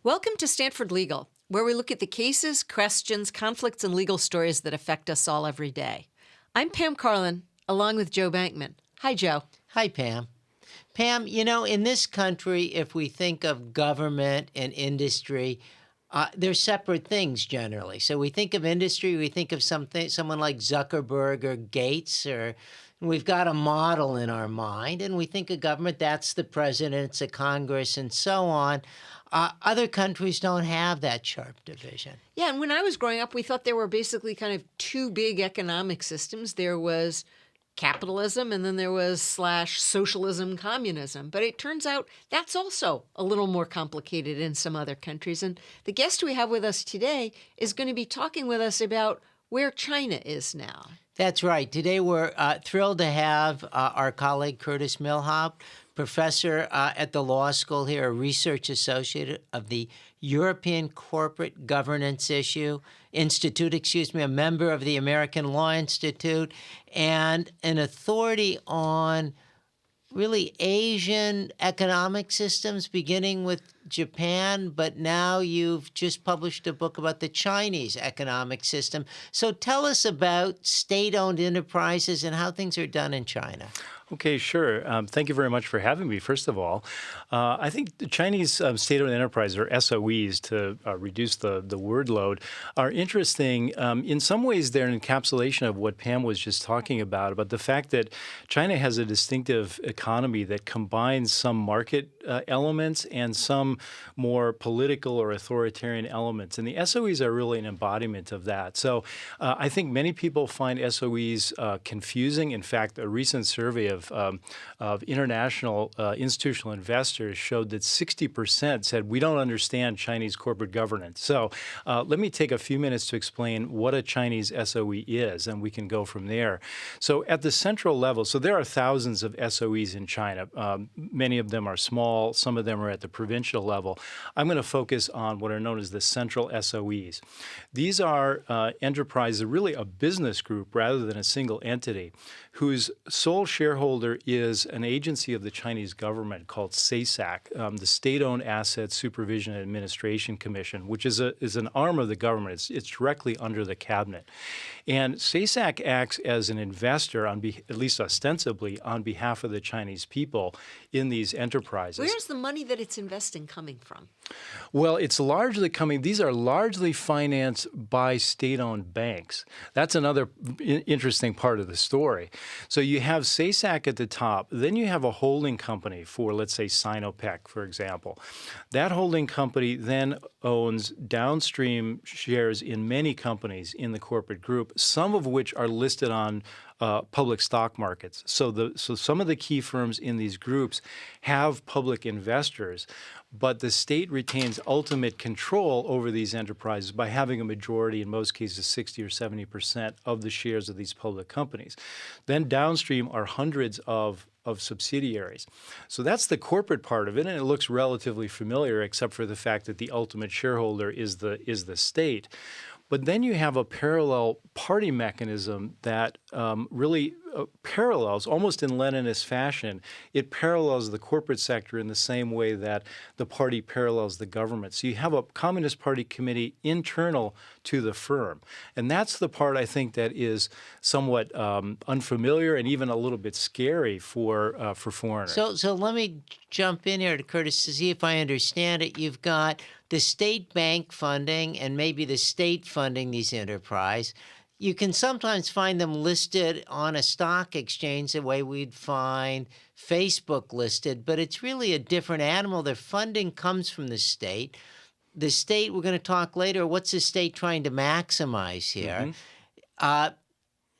Welcome to Stanford Legal, where we look at the cases, questions, conflicts, and legal stories that affect us all every day. I'm Pam Carlin, along with Joe Bankman. Hi, Joe. Hi, Pam. Pam, in this country, if we think of government and industry, they're separate things generally. So we think of industry, we think of someone like Zuckerberg or Gates, or we've got a model in our mind, and we think of government, that's the president, it's the Congress, and so on. Other countries don't have that sharp division. Yeah, and when I was growing up, we thought there were basically kind of two big economic systems. There was capitalism, and then there was /socialism, communism. But it turns out that's also a little more complicated in some other countries. And the guest we have with us today is going to be talking with us about where China is now. That's right. Today we're thrilled to have our colleague Curtis Milhaupt, professor at the law school here, a research associate of the European Corporate Governance Institute, a member of the American Law Institute, and an authority on really Asian economic systems, beginning with Japan, but now you've just published a book about the Chinese economic system. So tell us about state-owned enterprises and how things are done in China. Okay, sure. Thank you very much for having me, first of all. I think the Chinese state-owned enterprises, or SOEs, to reduce the word load, are interesting. In some ways, they're an encapsulation of what Pam was just talking about the fact that China has a distinctive economy that combines some market elements and some more political or authoritarian elements. And the SOEs are really an embodiment of that. So I think many people find SOEs confusing. In fact, a recent survey of international institutional investors showed that 60% said, we don't understand Chinese corporate governance. So let me take a few minutes to explain what a Chinese SOE is, and we can go from there. So at the central level, so there are thousands of SOEs in China. Many of them are small. Some of them are at the provincial level. I'm going to focus on what are known as the central SOEs. These are enterprises, really a business group rather than a single entity, whose sole shareholder is an agency of the Chinese government called SASAC, the State-Owned Asset Supervision and Administration Commission, which is an arm of the government. It's directly under the cabinet. And SASAC acts as an investor, at least ostensibly, on behalf of the Chinese people in these enterprises. Where's the money that it's investing coming from? Well, these are largely financed by state-owned banks. That's another interesting part of the story. So you have SASAC at the top, then you have a holding company for, let's say, Sinopec, for example. That holding company then owns downstream shares in many companies in the corporate group, some of which are listed on public stock markets. So some of the key firms in these groups have public investors, but the state retains ultimate control over these enterprises by having a majority, in most cases 60 or 70% of the shares of these public companies. Then downstream are hundreds of subsidiaries. So that's the corporate part of it, and it looks relatively familiar except for the fact that the ultimate shareholder is the state. But then you have a parallel party mechanism that really parallels, almost in Leninist fashion, it parallels the corporate sector in the same way that the party parallels the government. So you have a Communist Party committee internal to the firm. And that's the part I think that is somewhat unfamiliar and even a little bit scary for foreigners. So let me jump in here to Curtis to see if I understand it. You've got the state bank funding and maybe the state funding these enterprises. You can sometimes find them listed on a stock exchange the way we'd find Facebook listed, but it's really a different animal. Their funding comes from the state. The state, we're going to talk later, what's the state trying to maximize here? Mm-hmm.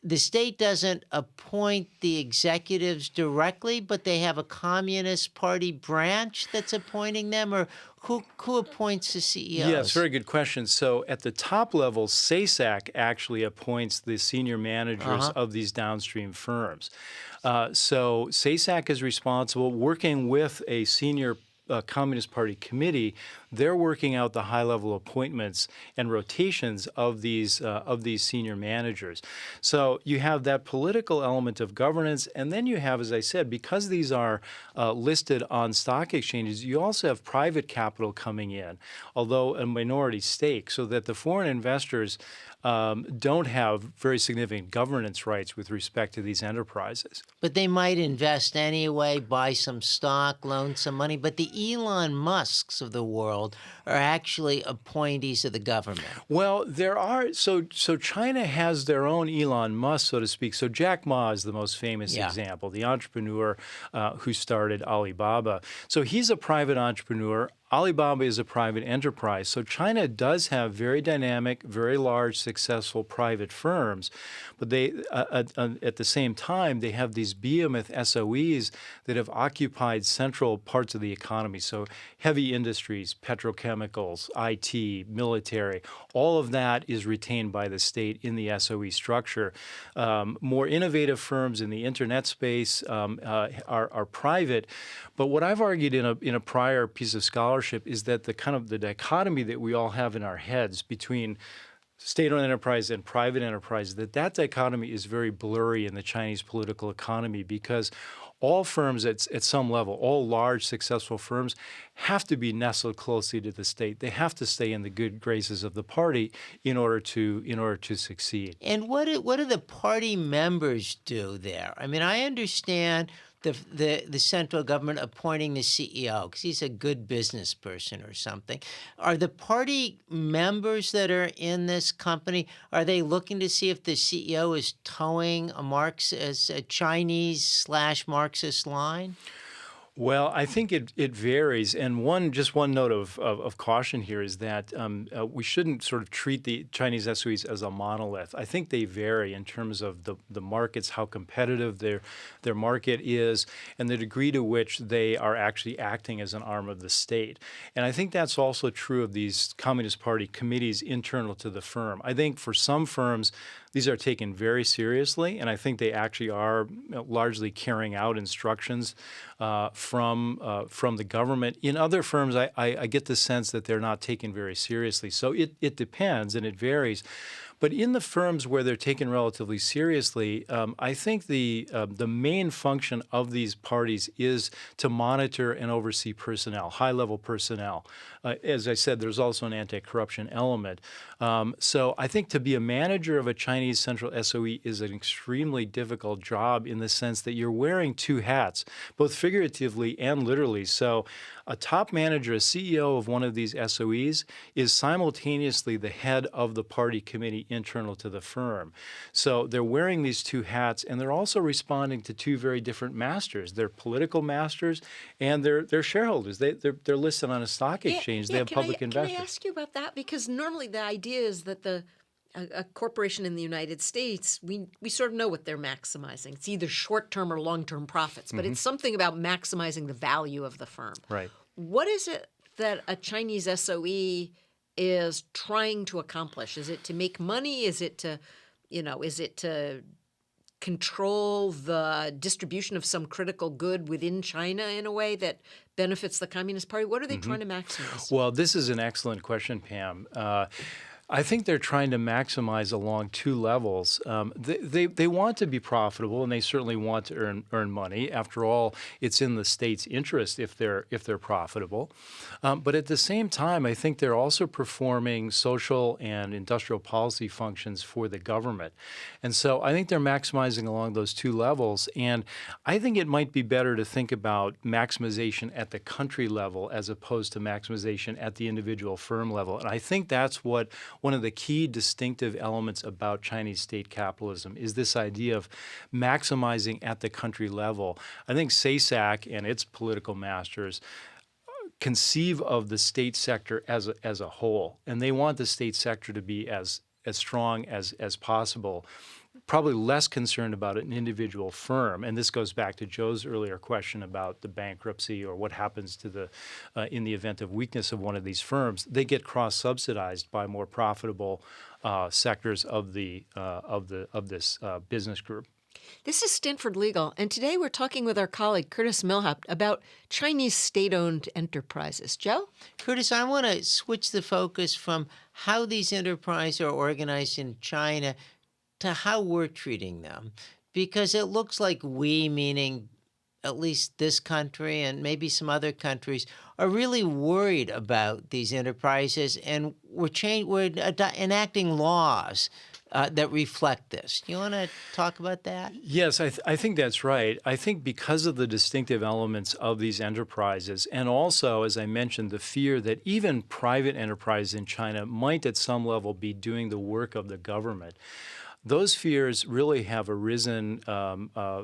The state doesn't appoint the executives directly, but they have a Communist Party branch that's appointing them, or who appoints the CEOs? Yes, very good question. So at the top level, SASAC actually appoints the senior managers of these downstream firms. So SASAC is responsible, working with a senior Communist Party committee. they're working out the high-level appointments and rotations of these senior managers. So you have that political element of governance, and then you have, as I said, because these are listed on stock exchanges, you also have private capital coming in, although a minority stake, so that the foreign investors don't have very significant governance rights with respect to these enterprises. But they might invest anyway, buy some stock, loan some money. But the Elon Musks of the world are actually appointees of the government. Well, there are so China has their own Elon Musk, so to speak. So Jack Ma is the most famous example, the entrepreneur who started Alibaba. So he's a private entrepreneur. Alibaba is a private enterprise. So China does have very dynamic, very large, successful private firms, but they, at the same time, they have these behemoth SOEs that have occupied central parts of the economy. So heavy industries, petrochemicals, IT, military, all of that is retained by the state in the SOE structure. More innovative firms in the internet space are private. But what I've argued in a prior piece of scholarship is that the kind of the dichotomy that we all have in our heads between state-owned enterprise and private enterprise, that dichotomy is very blurry in the Chinese political economy, because all firms at some level, all large successful firms, have to be nestled closely to the state. They have to stay in the good graces of the party in order to succeed. And what do the party members do there? I mean, I understand the central government appointing the CEO because he's a good business person or something. Are the party members that are in this company, are they looking to see if the CEO is towing a Chinese/Marxist line? Well, I think it varies, and just one note of caution here is that we shouldn't sort of treat the Chinese SOEs as a monolith. I think they vary in terms of the markets, how competitive their market is, and the degree to which they are actually acting as an arm of the state. And I think that's also true of these Communist Party committees internal to the firm. I think for some firms, these are taken very seriously, and I think they actually are largely carrying out instructions from the government. In other firms, I get the sense that they're not taken very seriously. So it depends and it varies. But in the firms where they're taken relatively seriously, I think the main function of these parties is to monitor and oversee personnel, high-level personnel. As I said, there's also an anti-corruption element. So I think to be a manager of a Chinese central SOE is an extremely difficult job in the sense that you're wearing two hats, both figuratively and literally. So a top manager, a CEO of one of these SOEs, is simultaneously the head of the party committee internal to the firm. So they're wearing these two hats, and they're also responding to two very different masters. They're political masters, and they're shareholders. They're listed on a stock exchange. They have public investors. Can I ask you about that? Because normally the idea is that a corporation in the United States, we sort of know what they're maximizing. It's either short-term or long-term profits, but it's something about maximizing the value of the firm. Right. What is it that a Chinese SOE is trying to accomplish? Is it to make money? Is it to control the distribution of some critical good within China in a way that benefits the Communist Party? What are they trying to maximize? Well, this is an excellent question, Pam. I think they're trying to maximize along two levels. They want to be profitable, and they certainly want to earn money. After all, it's in the state's interest if they're profitable. But at the same time, I think they're also performing social and industrial policy functions for the government. And so I think they're maximizing along those two levels. And I think it might be better to think about maximization at the country level as opposed to maximization at the individual firm level. And I think that's what one of the key distinctive elements about Chinese state capitalism is this idea of maximizing at the country level. I think SASAC and its political masters conceive of the state sector as a whole, and they want the state sector to be as strong as possible. Probably less concerned about an individual firm, and this goes back to Joe's earlier question about the bankruptcy or what happens to in the event of weakness of one of these firms. They get cross-subsidized by more profitable sectors of this business group. This is Stanford Legal, and today we're talking with our colleague Curtis Millhaupt about Chinese state-owned enterprises. Joe? Curtis, I want to switch the focus from how these enterprises are organized in China to how we're treating them, because it looks like we, meaning at least this country and maybe some other countries, are really worried about these enterprises, and we're enacting laws that reflect this. You want to talk about that? Yes, I think that's right. I think because of the distinctive elements of these enterprises, and also, as I mentioned, the fear that even private enterprises in China might at some level be doing the work of the government, those fears really have arisen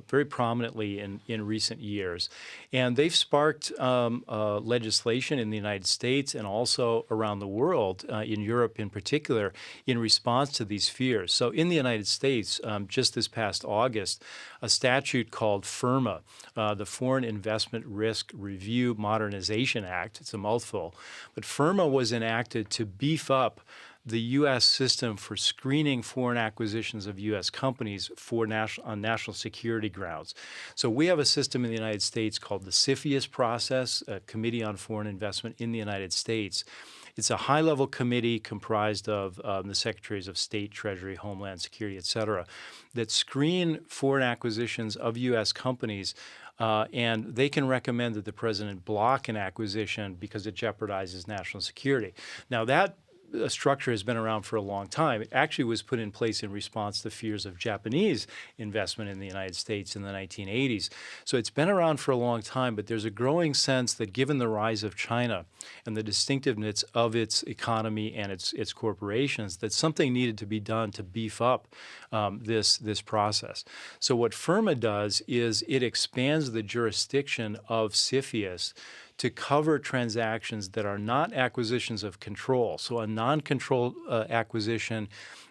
very prominently in recent years. And they've sparked legislation in the United States and also around the world, in Europe in particular, in response to these fears. So in the United States, just this past August, a statute called FIRRMA, the Foreign Investment Risk Review Modernization Act, it's a mouthful, but FIRRMA was enacted to beef up the U.S. system for screening foreign acquisitions of U.S. companies on national security grounds. So we have a system in the United States called the Sirius process, a Committee on Foreign Investment in the United States. It's a high-level committee comprised of the Secretaries of State, Treasury, Homeland Security, et cetera, that screen foreign acquisitions of U.S. companies, and they can recommend that the president block an acquisition because it jeopardizes national security. Now, that structure has been around for a long time. It actually was put in place in response to fears of Japanese investment in the United States in the 1980s. So it's been around for a long time, but there's a growing sense that given the rise of China and the distinctiveness of its economy and its corporations, that something needed to be done to beef up this process. So what FIRRMA does is it expands the jurisdiction of CFIUS to cover transactions that are not acquisitions of control. So a non-control acquisition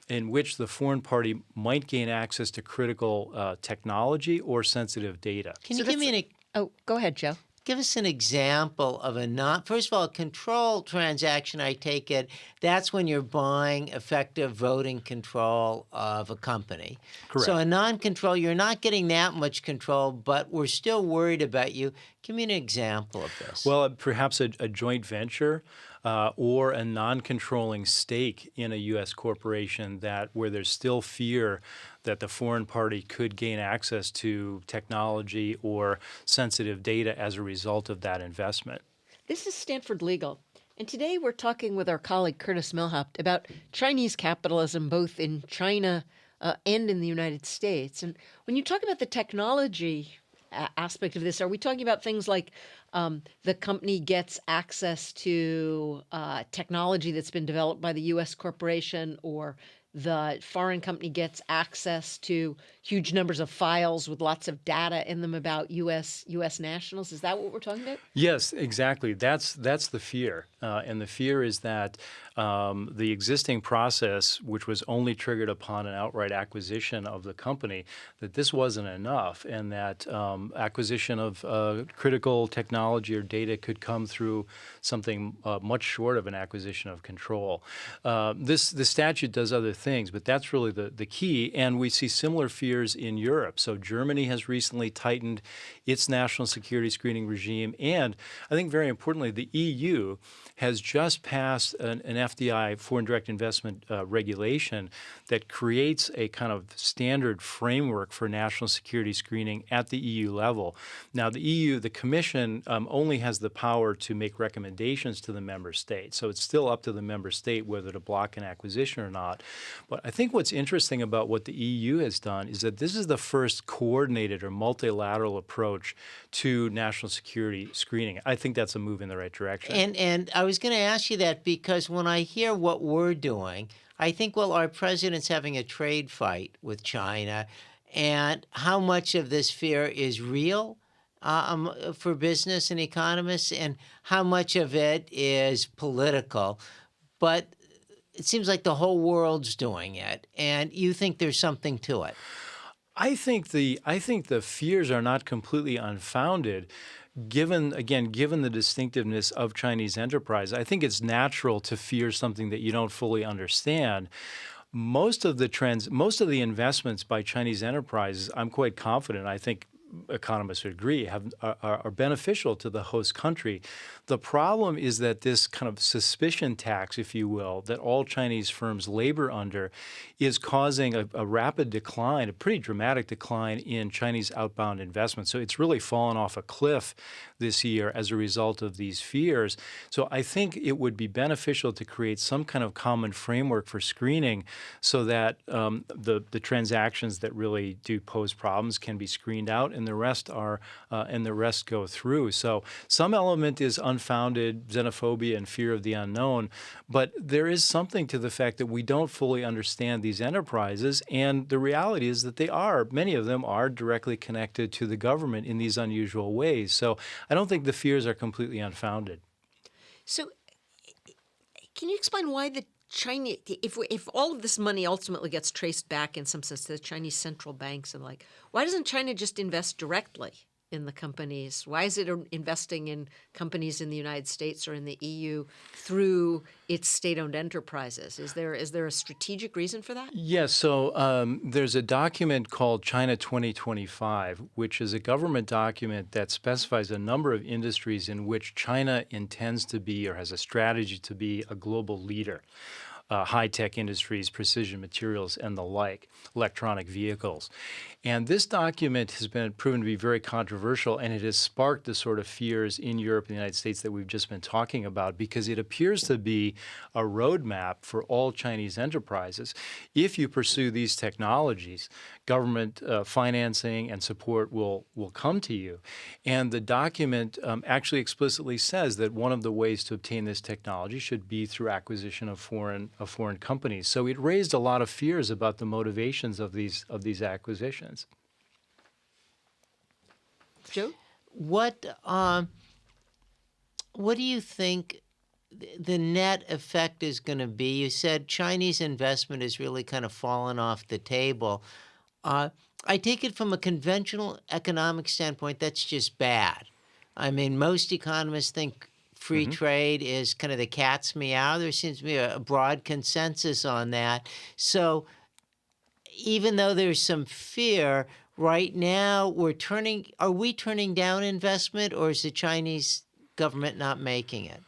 in which the foreign party might gain access to critical technology or sensitive data. Can you give me Oh, go ahead, Joe. Give us an example of first of all, a control transaction, I take it, that's when you're buying effective voting control of a company. Correct. So a non-control, you're not getting that much control, but we're still worried about you. Give me an example of this. Well, perhaps a joint venture or a non-controlling stake in a U.S. corporation where there's still fear that the foreign party could gain access to technology or sensitive data as a result of that investment. This is Stanford Legal, and today we're talking with our colleague Curtis Millhaupt about Chinese capitalism both in China and in the United States. And when you talk about the technology aspect of this, are we talking about things like the company gets access to technology that's been developed by the U.S. corporation, or the foreign company gets access to huge numbers of files with lots of data in them about U.S. nationals? Is that what we're talking about? Yes, exactly. That's the fear. And the fear is that the existing process, which was only triggered upon an outright acquisition of the company, that this wasn't enough, and that acquisition of critical technology or data could come through something much short of an acquisition of control. The statute does other things, but that's really the key. And we see similar fears in Europe. So Germany has recently tightened its national security screening regime. And I think very importantly, the EU has just passed an FDI, foreign direct investment regulation, that creates a kind of standard framework for national security screening at the EU level. Now, the Commission only has the power to make recommendations to the member state. So it's still up to the member state whether to block an acquisition or not. But I think what's interesting about what the EU has done is that this is the first coordinated or multilateral approach to national security screening. I think that's a move in the right direction. And I was going to ask you that because when I hear what we're doing, I think, well, our president's having a trade fight with China, and how much of this fear is real for business and economists, and how much of it is political. But it seems like the whole world's doing it, and you think there's something to it. I think the fears are not completely unfounded. Given the distinctiveness of Chinese enterprise, I think it's natural to fear something that you don't fully understand. most of the investments by Chinese enterprises, I'm quite confident, I think economists would agree, are beneficial to the host country. The problem is that this kind of suspicion tax, if you will, that all Chinese firms labor under is causing a rapid decline, a pretty dramatic decline in Chinese outbound investment. So it's really fallen off a cliff this year as a result of these fears. So I think it would be beneficial to create some kind of common framework for screening so that the transactions that really do pose problems can be screened out, and the rest go through. So some element is unfounded xenophobia and fear of the unknown, but there is something to the fact that we don't fully understand these enterprises, and the reality is that many of them are directly connected to the government in these unusual ways. So I don't think the fears are completely unfounded. So can you explain why the Chinese, if all of this money ultimately gets traced back in some sense to the Chinese central banks and why doesn't China just invest directly in the companies? Why is it investing in companies in the United States or in the EU through its state-owned enterprises? Is there a strategic reason for that? Yes. So there's a document called China 2025, which is a government document that specifies a number of industries in which China intends to be or has a strategy to be a global leader. High-tech industries, precision materials, and the like, electronic vehicles. And this document has been proven to be very controversial, and it has sparked the sort of fears in Europe and the United States that we've just been talking about, because it appears to be a roadmap for all Chinese enterprises. If you pursue these technologies, government financing and support will come to you. And the document actually explicitly says that one of the ways to obtain this technology should be through acquisition of foreign companies. So it raised a lot of fears about the motivations of these acquisitions. Joe? What do you think the net effect is going to be? You said Chinese investment has really kind of fallen off the table. I take it from a conventional economic standpoint, that's just bad. I mean, most economists think free trade is kind of the cat's meow. There seems to be a broad consensus on that. So even though there's some fear, right now are we turning down investment, or is the Chinese government not making it?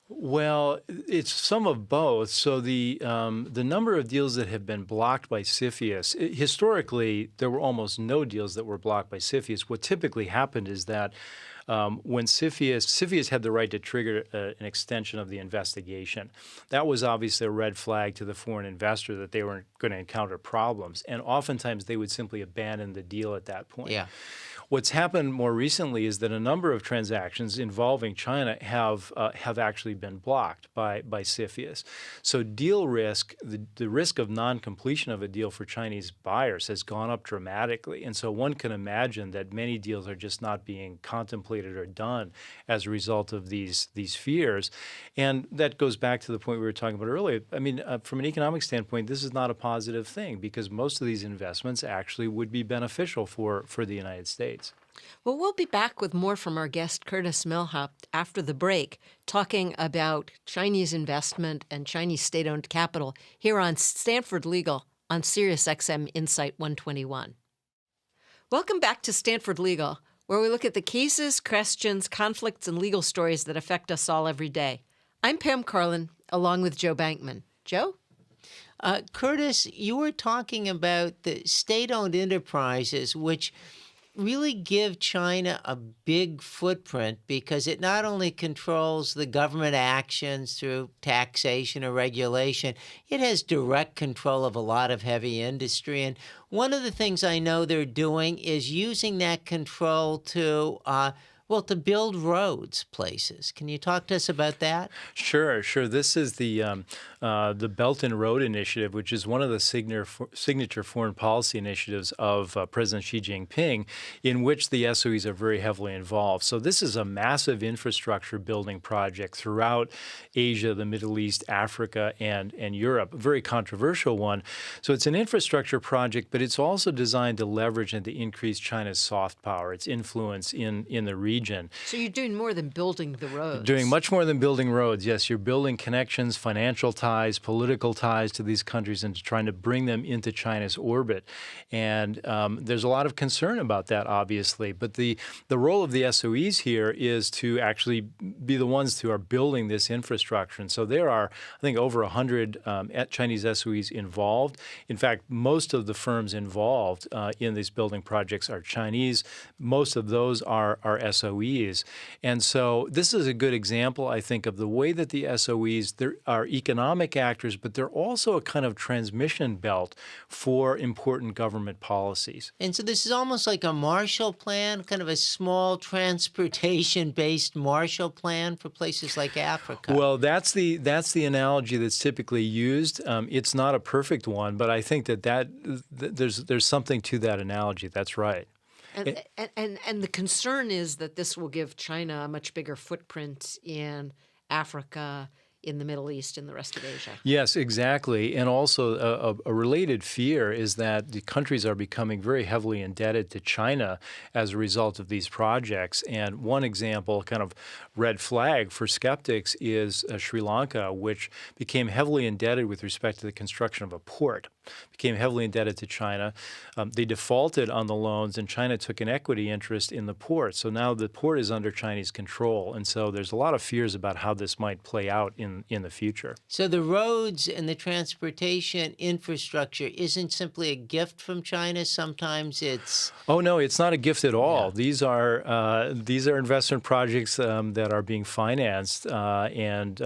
Well, it's some of both. So the number of deals that have been blocked by Sirius, historically, there were almost no deals that were blocked by Sirius. What typically happened is that when Sirius had the right to trigger an extension of the investigation, that was obviously a red flag to the foreign investor that they weren't going to encounter problems. And oftentimes they would simply abandon the deal at that point. Yeah. What's happened more recently is that a number of transactions involving China have actually been blocked by Sirius. So deal risk, the risk of non-completion of a deal for Chinese buyers has gone up dramatically. And so one can imagine that many deals are just not being contemplated or done as a result of these fears. And that goes back to the point we were talking about earlier. I mean, from an economic standpoint, this is not a positive thing, because most of these investments actually would be beneficial for the United States. Well, we'll be back with more from our guest, Curtis Millhaupt, after the break, talking about Chinese investment and Chinese state-owned capital here on Stanford Legal on Sirius XM Insight 121. Welcome back to Stanford Legal, where we look at the cases, questions, conflicts, and legal stories that affect us all every day. I'm Pam Carlin, along with Joe Bankman. Joe? Curtis, you were talking about the state-owned enterprises, which really give China a big footprint, because it not only controls the government actions through taxation or regulation, it has direct control of a lot of heavy industry. And one of the things I know they're doing is using that control to build roads places. Can you talk to us about that? Sure. This is the Belt and Road Initiative, which is one of the signature foreign policy initiatives of President Xi Jinping, in which the SOEs are very heavily involved. So this is a massive infrastructure building project throughout Asia, the Middle East, Africa, and Europe, a very controversial one. So it's an infrastructure project, but it's also designed to leverage and to increase China's soft power, its influence in the region. region. So you're doing more than building the roads. Doing much more than building roads. Yes, you're building connections, financial ties, political ties to these countries and trying to bring them into China's orbit. And there's a lot of concern about that, obviously. But the role of the SOEs here is to actually be the ones who are building this infrastructure. And so there are, I think, over 100 Chinese SOEs involved. In fact, most of the firms involved in these building projects are Chinese. Most of those are SOEs. And so this is a good example, I think, of the way that the SOEs are economic actors, but they're also a kind of transmission belt for important government policies. And so this is almost like a Marshall Plan, kind of a small transportation-based Marshall Plan for places like Africa. Well, that's the analogy that's typically used. It's not a perfect one, but I think that there's something to that analogy. That's right. And the concern is that this will give China a much bigger footprint in Africa, in the Middle East, and the rest of Asia. Yes, exactly. And also a related fear is that the countries are becoming very heavily indebted to China as a result of these projects. And one example, kind of red flag for skeptics, is Sri Lanka, which became heavily indebted with respect to the construction of a port. Became heavily indebted to China. They defaulted on the loans, and China took an equity interest in the port. So now the port is under Chinese control. And so there's a lot of fears about how this might play out in the future. So the roads and the transportation infrastructure isn't simply a gift from China. Sometimes it's... Oh, no, it's not a gift at all. Yeah. These are investment projects that are being financed, and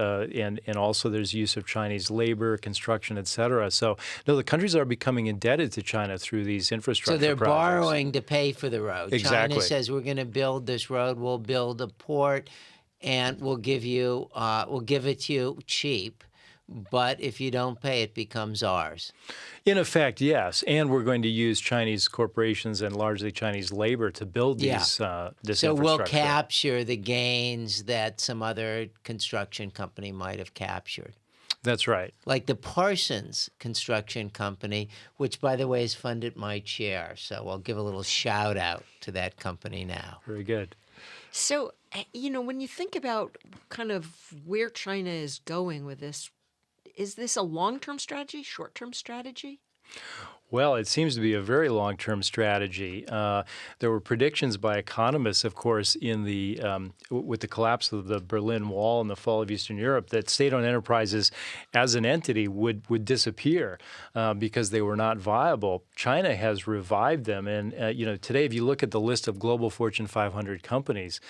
also there's use of Chinese labor, construction, et cetera. So, no, the countries are becoming indebted to China through these infrastructure projects. So they're projects. borrowing to pay for the road. Exactly. China says, we're going to build this road, we'll build a port, and we'll give it to you cheap. But if you don't pay, it becomes ours. In effect, yes. And we're going to use Chinese corporations and largely Chinese labor to build this infrastructure. So we'll capture the gains that some other construction company might have captured. That's right. Like the Parsons Construction Company, which, by the way, has funded my chair. So I'll give a little shout out to that company now. Very good. So, when you think about kind of where China is going with this, is this a long-term strategy, short-term strategy? Well, it seems to be a very long-term strategy. There were predictions by economists, of course, in the with the collapse of the Berlin Wall and the fall of Eastern Europe, that state-owned enterprises as an entity would disappear because they were not viable. China has revived them, and today, if you look at the list of global Fortune 500 companies,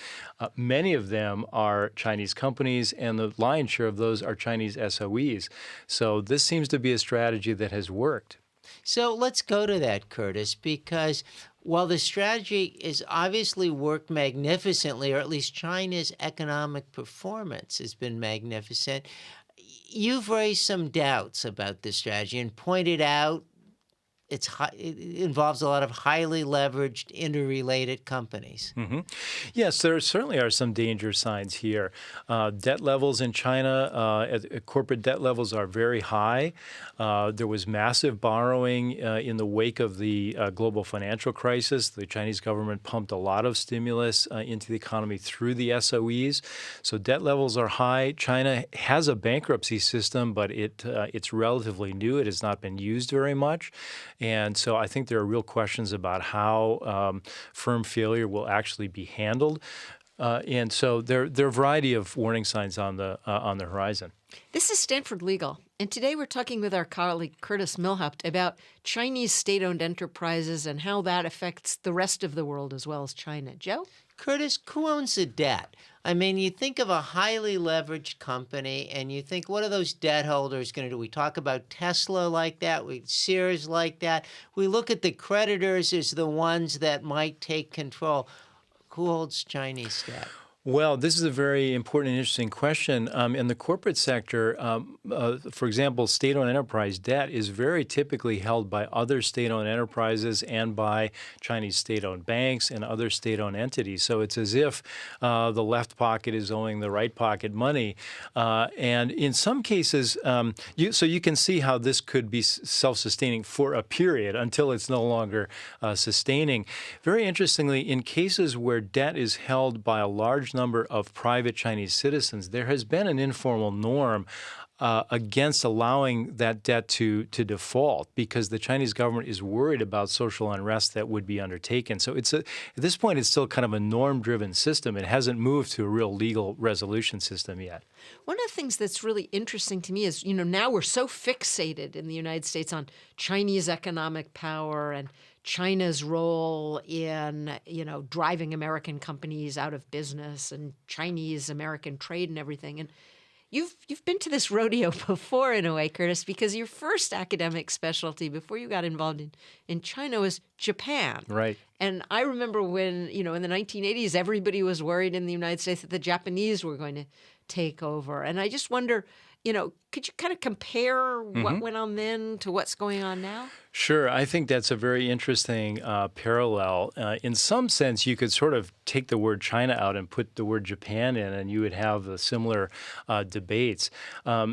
many of them are Chinese companies, and the lion's share of those are Chinese SOEs. So this seems to be a strategy that has worked. So let's go to that, Curtis, because while the strategy has obviously worked magnificently, or at least China's economic performance has been magnificent, you've raised some doubts about this strategy and pointed out it involves a lot of highly leveraged, interrelated companies. Mm-hmm. Yes, there certainly are some danger signs here. Debt levels in China, corporate debt levels are very high. There was massive borrowing in the wake of the global financial crisis. The Chinese government pumped a lot of stimulus into the economy through the SOEs. So debt levels are high. China has a bankruptcy system, but it's relatively new. It has not been used very much. And so I think there are real questions about how firm failure will actually be handled. And so there are a variety of warning signs on the horizon. This is Stanford Legal, and today we're talking with our colleague Curtis Millhaupt about Chinese state-owned enterprises and how that affects the rest of the world as well as China. Joe? Curtis, who owns the debt? I mean, you think of a highly leveraged company, and you think, what are those debt holders going to do? We talk about Tesla like that, Sirius like that. We look at the creditors as the ones that might take control. Who holds Chinese debt? Well, this is a very important and interesting question. In the corporate sector, for example, state-owned enterprise debt is very typically held by other state-owned enterprises and by Chinese state-owned banks and other state-owned entities. So it's as if the left pocket is owing the right pocket money. And in some cases, so you can see how this could be self-sustaining for a period until it's no longer sustaining. Very interestingly, in cases where debt is held by a large number of private Chinese citizens, there has been an informal norm against allowing that debt to default because the Chinese government is worried about social unrest that would be undertaken. So at this point, it's still kind of a norm-driven system. It hasn't moved to a real legal resolution system yet. One of the things that's really interesting to me is, now we're so fixated in the United States on Chinese economic power and China's role in, driving American companies out of business and Chinese-American trade and everything. And you've been to this rodeo before in a way, Curtis, because your first academic specialty before you got involved in China was Japan. Right. And I remember when, in the 1980s, everybody was worried in the United States that the Japanese were going to take over. And I just wonder, could you kind of compare what went on then to what's going on now? Sure. I think that's a very interesting parallel. In some sense, you could sort of take the word China out and put the word Japan in, and you would have similar debates.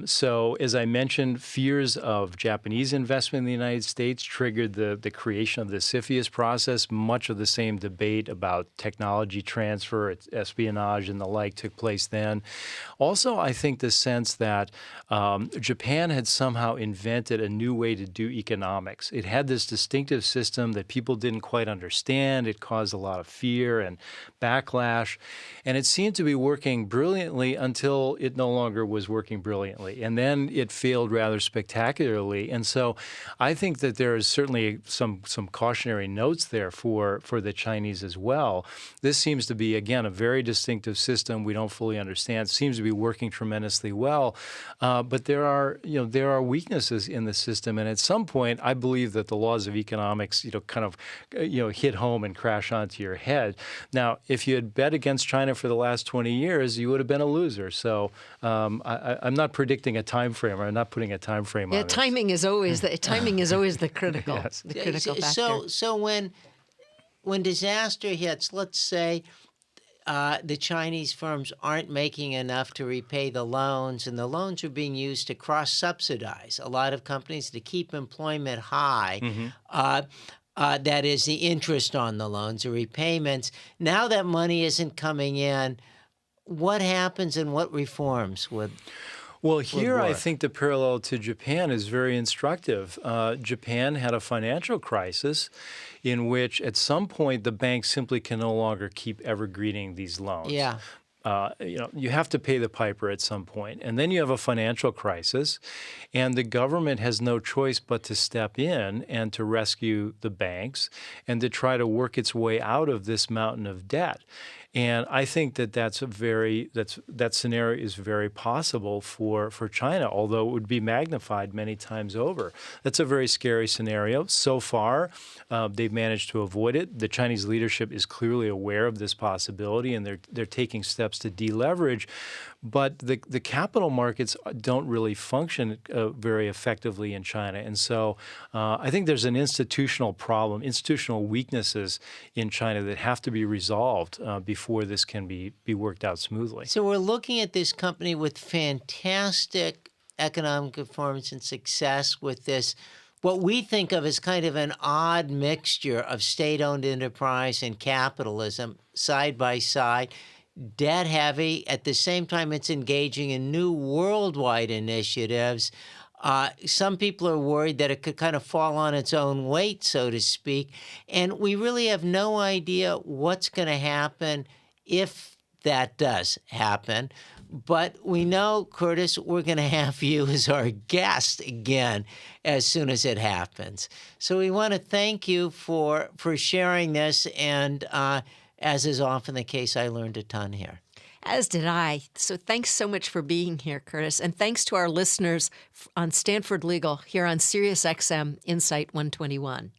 So as I mentioned, fears of Japanese investment in the United States triggered the creation of the Sirius process. Much of the same debate about technology transfer, espionage, and the like took place then. Also, I think the sense that Japan had somehow invented a new way to do economics. It had this distinctive system that people didn't quite understand. It caused a lot of fear and backlash. And it seemed to be working brilliantly until it no longer was working brilliantly. And then it failed rather spectacularly. And so I think that there is certainly some cautionary notes there for the Chinese as well. This seems to be, again, a very distinctive system we don't fully understand. It seems to be working tremendously well. But there are weaknesses in the system. And at some point, I believe that the laws of economics, hit home and crash onto your head. Now, if you had bet against China for the last 20 years, you would have been a loser. So I'm not predicting a time frame, or I'm not putting a time frame on it. Timing is always the critical, Yes. the critical factor. So when disaster hits, let's say the Chinese firms aren't making enough to repay the loans, and the loans are being used to cross-subsidize a lot of companies to keep employment high. That is the interest on the loans or repayments. Now that money isn't coming in, what happens and what reforms would Well, here I work? think the parallel to Japan is very instructive. Japan had a financial crisis in which at some point the banks simply can no longer keep evergreening these loans. Yeah. You have to pay the piper at some point. And then you have a financial crisis, and the government has no choice but to step in and to rescue the banks and to try to work its way out of this mountain of debt. And I think that scenario is very possible for China, although it would be magnified many times over. That's a very scary scenario. So far, they've managed to avoid it. The Chinese leadership is clearly aware of this possibility, and they're taking steps to deleverage. But the capital markets don't really function very effectively in China. And so I think there's an institutional problem, institutional weaknesses in China that have to be resolved before this can be worked out smoothly. So we're looking at this company with fantastic economic performance and success with this, what we think of as kind of an odd mixture of state-owned enterprise and capitalism side by side. Debt heavy. At the same time, it's engaging in new worldwide initiatives. Some people are worried that it could kind of fall on its own weight, so to speak. And we really have no idea what's going to happen if that does happen. But we know, Curtis, we're going to have you as our guest again as soon as it happens. So we want to thank you for sharing this. And as is often the case, I learned a ton here. As did I. So thanks so much for being here, Curtis. And thanks to our listeners on Stanford Legal here on Sirius XM Insight 121.